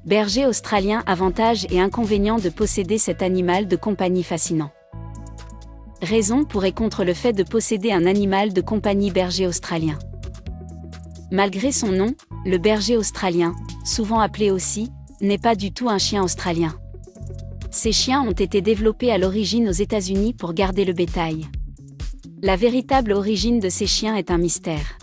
Berger australien, avantages et inconvénients de posséder cet animal de compagnie fascinant. Raisons pour et contre le fait de posséder un animal de compagnie berger australien. Malgré son nom, le berger australien, souvent appelé aussi, n'est pas du tout un chien australien. Ces chiens ont été développés à l'origine aux États-Unis pour garder le bétail. La véritable origine de ces chiens est un mystère.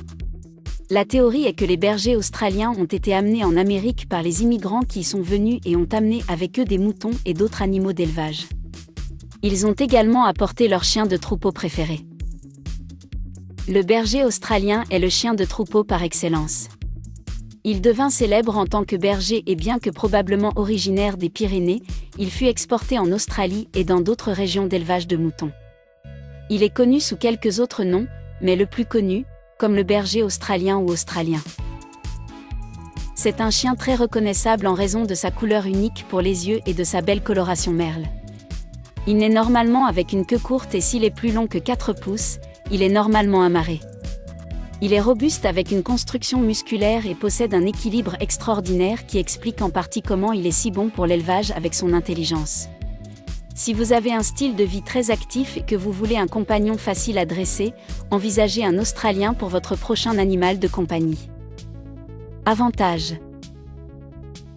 La théorie est que les bergers australiens ont été amenés en Amérique par les immigrants qui y sont venus et ont amené avec eux des moutons et d'autres animaux d'élevage. Ils ont également apporté leur chien de troupeau préféré. Le berger australien est le chien de troupeau par excellence. Il devint célèbre en tant que berger et bien que probablement originaire des Pyrénées, il fut exporté en Australie et dans d'autres régions d'élevage de moutons. Il est connu sous quelques autres noms, mais le plus connu, comme le berger australien ou australien. C'est un chien très reconnaissable en raison de sa couleur unique pour les yeux et de sa belle coloration merle. Il naît normalement avec une queue courte et s'il est plus long que 4 pouces, il est normalement amarré. Il est robuste avec une construction musculaire et possède un équilibre extraordinaire qui explique en partie comment il est si bon pour l'élevage avec son intelligence. Si vous avez un style de vie très actif et que vous voulez un compagnon facile à dresser, envisagez un Australien pour votre prochain animal de compagnie. Avantages.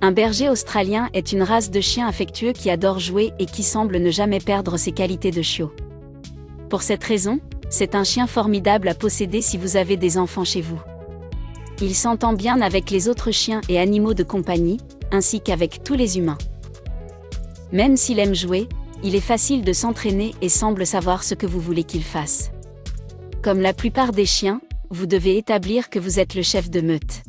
Un berger australien est une race de chien affectueux qui adore jouer et qui semble ne jamais perdre ses qualités de chiot. Pour cette raison, c'est un chien formidable à posséder si vous avez des enfants chez vous. Il s'entend bien avec les autres chiens et animaux de compagnie, ainsi qu'avec tous les humains. Même s'il aime jouer, il est facile de s'entraîner et semble savoir ce que vous voulez qu'il fasse. Comme la plupart des chiens, vous devez établir que vous êtes le chef de meute.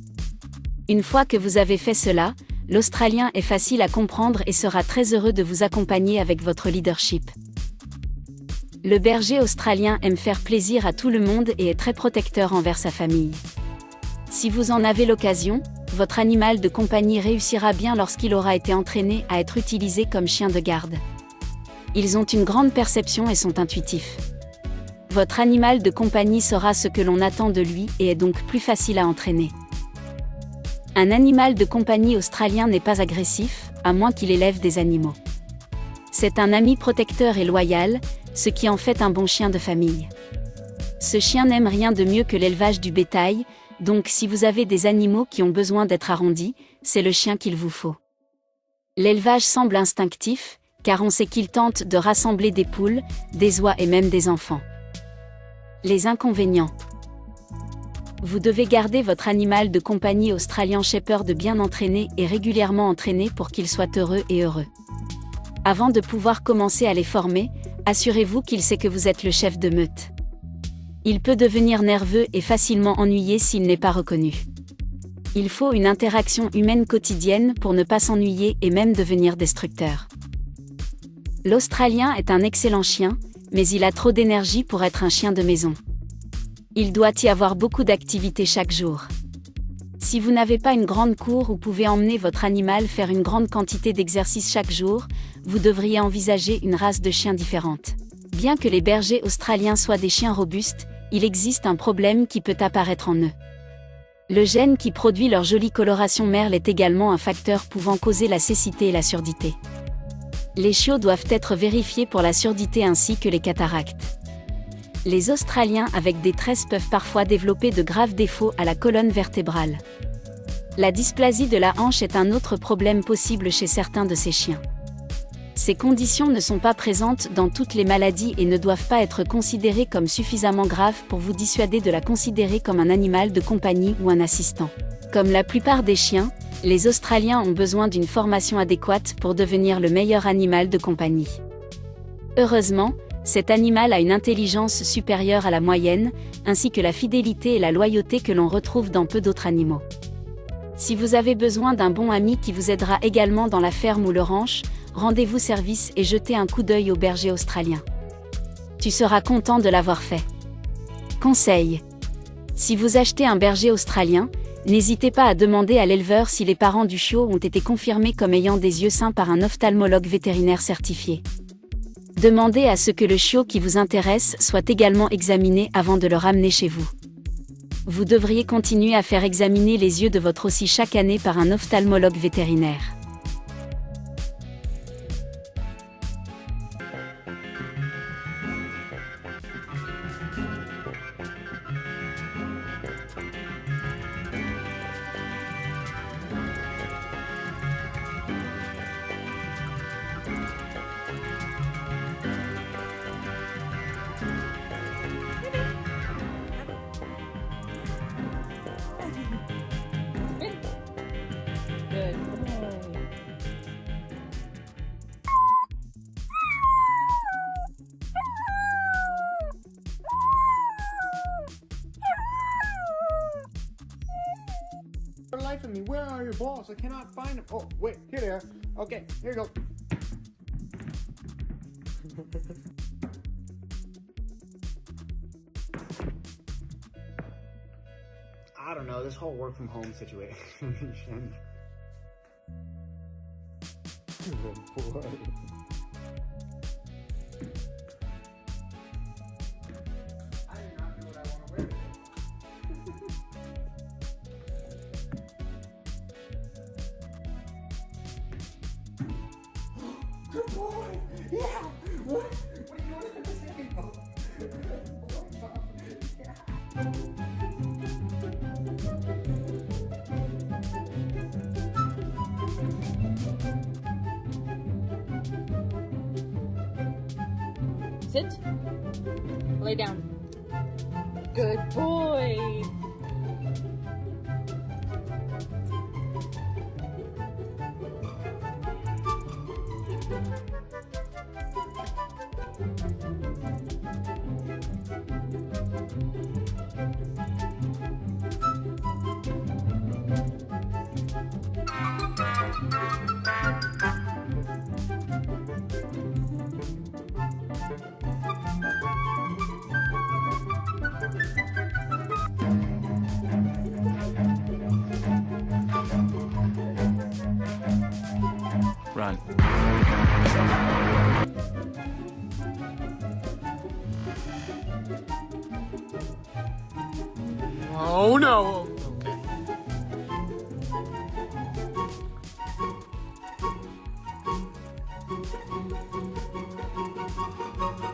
Une fois que vous avez fait cela, l'Australien est facile à comprendre et sera très heureux de vous accompagner avec votre leadership. Le berger australien aime faire plaisir à tout le monde et est très protecteur envers sa famille. Si vous en avez l'occasion, votre animal de compagnie réussira bien lorsqu'il aura été entraîné à être utilisé comme chien de garde. Ils ont une grande perception et sont intuitifs. Votre animal de compagnie saura ce que l'on attend de lui et est donc plus facile à entraîner. Un animal de compagnie australien n'est pas agressif, à moins qu'il élève des animaux. C'est un ami protecteur et loyal, ce qui en fait un bon chien de famille. Ce chien n'aime rien de mieux que l'élevage du bétail, donc si vous avez des animaux qui ont besoin d'être arrondis, c'est le chien qu'il vous faut. L'élevage semble instinctif, car on sait qu'il tente de rassembler des poules, des oies et même des enfants. Les inconvénients. Vous devez garder votre animal de compagnie australien shepherd bien entraîné et régulièrement entraîné pour qu'il soit heureux et heureux. Avant de pouvoir commencer à les former, assurez-vous qu'il sait que vous êtes le chef de meute. Il peut devenir nerveux et facilement ennuyé s'il n'est pas reconnu. Il faut une interaction humaine quotidienne pour ne pas s'ennuyer et même devenir destructeur. L'Australien est un excellent chien, mais il a trop d'énergie pour être un chien de maison. Il doit y avoir beaucoup d'activités chaque jour. Si vous n'avez pas une grande cour ou pouvez emmener votre animal faire une grande quantité d'exercices chaque jour, vous devriez envisager une race de chiens différente. Bien que les bergers australiens soient des chiens robustes, il existe un problème qui peut apparaître en eux. Le gène qui produit leur jolie coloration merle est également un facteur pouvant causer la cécité et la surdité. Les chiots doivent être vérifiés pour la surdité ainsi que les cataractes. Les Australiens avec des tresses peuvent parfois développer de graves défauts à la colonne vertébrale. La dysplasie de la hanche est un autre problème possible chez certains de ces chiens. Ces conditions ne sont pas présentes dans toutes les maladies et ne doivent pas être considérées comme suffisamment graves pour vous dissuader de la considérer comme un animal de compagnie ou un assistant. Comme la plupart des chiens, les Australiens ont besoin d'une formation adéquate pour devenir le meilleur animal de compagnie. Heureusement, cet animal a une intelligence supérieure à la moyenne, ainsi que la fidélité et la loyauté que l'on retrouve dans peu d'autres animaux. Si vous avez besoin d'un bon ami qui vous aidera également dans la ferme ou le ranch, rendez-vous service et jetez un coup d'œil au berger australien. Tu seras content de l'avoir fait. Conseil. Si vous achetez un berger australien, n'hésitez pas à demander à l'éleveur si les parents du chiot ont été confirmés comme ayant des yeux sains par un ophtalmologue vétérinaire certifié. Demandez à ce que le chiot qui vous intéresse soit également examiné avant de le ramener chez vous. Vous devriez continuer à faire examiner les yeux de votre ossie chaque année par un ophtalmologue vétérinaire. life of me. Where are your balls? I cannot find them. Oh, wait, here they are. Okay, here you go. I don't know, this whole work from home situation. Oh boy. I do not know what I want to wear today. Good boy! Yeah! What are you doing at this angle? Sit. Lay down. Good boy. Run. Oh no! Okay.